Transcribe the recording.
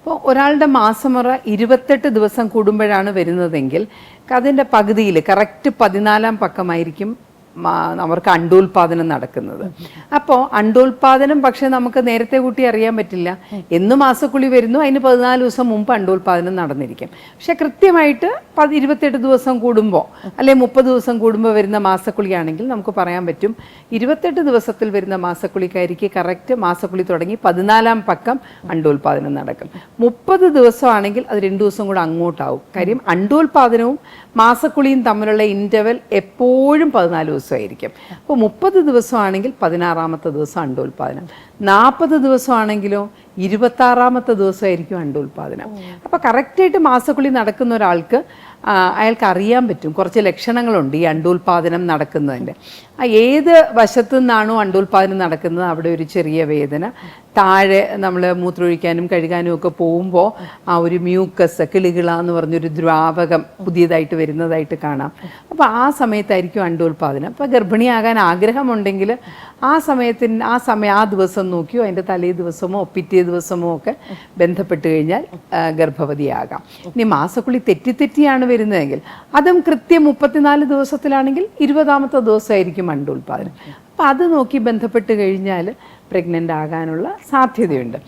അപ്പോൾ ഒരാളുടെ മാസമുറ 28 ദിവസം കൂടുമ്പോഴാണ് വരുന്നതെങ്കിൽ അതിൻ്റെ പകുതിയിൽ കറക്റ്റ് 14-ാം പക്കമായിരിക്കും അവർക്ക് അണ്ടോൽപാദനം നടക്കുന്നത്. അപ്പോൾ അണ്ടോൽപാദനം പക്ഷേ നമുക്ക് നേരത്തെ കൂട്ടി അറിയാൻ പറ്റില്ല. എന്ന് മാസക്കുളി വരുന്നു അതിന് 14 ദിവസം മുമ്പ് അണ്ടോൽപാദനം നടന്നിരിക്കും. പക്ഷെ കൃത്യമായിട്ട് 28 ദിവസം കൂടുമ്പോൾ അല്ലെങ്കിൽ 30 ദിവസം കൂടുമ്പോൾ വരുന്ന മാസക്കുളിയാണെങ്കിൽ നമുക്ക് പറയാൻ പറ്റും 28 ദിവസത്തിൽ വരുന്ന മാസക്കുളിക്കായിരിക്കും കറക്റ്റ് മാസക്കുളി തുടങ്ങി 14-ാം പക്കം അണ്ടോൽപാദനം നടക്കും. 30 ദിവസമാണെങ്കിൽ അത് 2 ദിവസം കൂടെ അങ്ങോട്ടാവും. കാര്യം അണ്ടോൽപാദനവും മാസക്കുളിയും തമ്മിലുള്ള ഇൻ്റർവെൽ എപ്പോഴും 14 ദിവസമായിരിക്കും. അപ്പോൾ 30 ദിവസമാണെങ്കിൽ 16-ാമത്തെ ദിവസം അണ്ടോൽപാദനം, 40 ദിവസമാണെങ്കിലോ 26-ാമത്തെ ദിവസമായിരിക്കും അണ്ടോൽപാദനം. അപ്പോൾ കറക്റ്റായിട്ട് മാസക്കുളി നടക്കുന്ന ഒരാൾക്ക് അയാൾക്ക് അറിയാൻ പറ്റും കുറച്ച് ലക്ഷണങ്ങളുണ്ട് ഈ അണ്ടോൽപാദനം നടക്കുന്നതിൻ്റെ. ഏത് വശത്തു നിന്നാണോ അണ്ടോൽപാദനം നടക്കുന്നത് അവിടെ ഒരു ചെറിയ വേദന, താഴെ നമ്മൾ മൂത്രമൊഴിക്കാനും കഴുകാനും ഒക്കെ പോകുമ്പോൾ ആ ഒരു മ്യൂക്കസ് കിളികിള എന്ന് പറഞ്ഞൊരു ദ്രാവകം പുതിയതായിട്ട് വരുന്നതായിട്ട് കാണാം. അപ്പോൾ ആ സമയത്തായിരിക്കും അണ്ടോൽപാദനം. അപ്പോൾ ഗർഭിണിയാകാൻ ആഗ്രഹമുണ്ടെങ്കിൽ ആ ദിവസം നോക്കിയോ അതിൻ്റെ തലേ ദിവസമോ പിറ്റേ ദിവസമോ ഒക്കെ ബന്ധപ്പെട്ട് കഴിഞ്ഞാൽ ഗർഭവതിയാകാം. ഇനി മാസക്കുളി തെറ്റിയാണ് വരുന്നതെങ്കിൽ അതും കൃത്യം 34 ദിവസത്തിലാണെങ്കിൽ 20-ാമത്തെ ദിവസമായിരിക്കും അണ്ടോൽപാദനം. അപ്പോൾ അത് നോക്കി ബന്ധപ്പെട്ട് കഴിഞ്ഞാൽ പ്രഗ്നൻ്റ് ആകാനുള്ള സാധ്യതയുണ്ട്.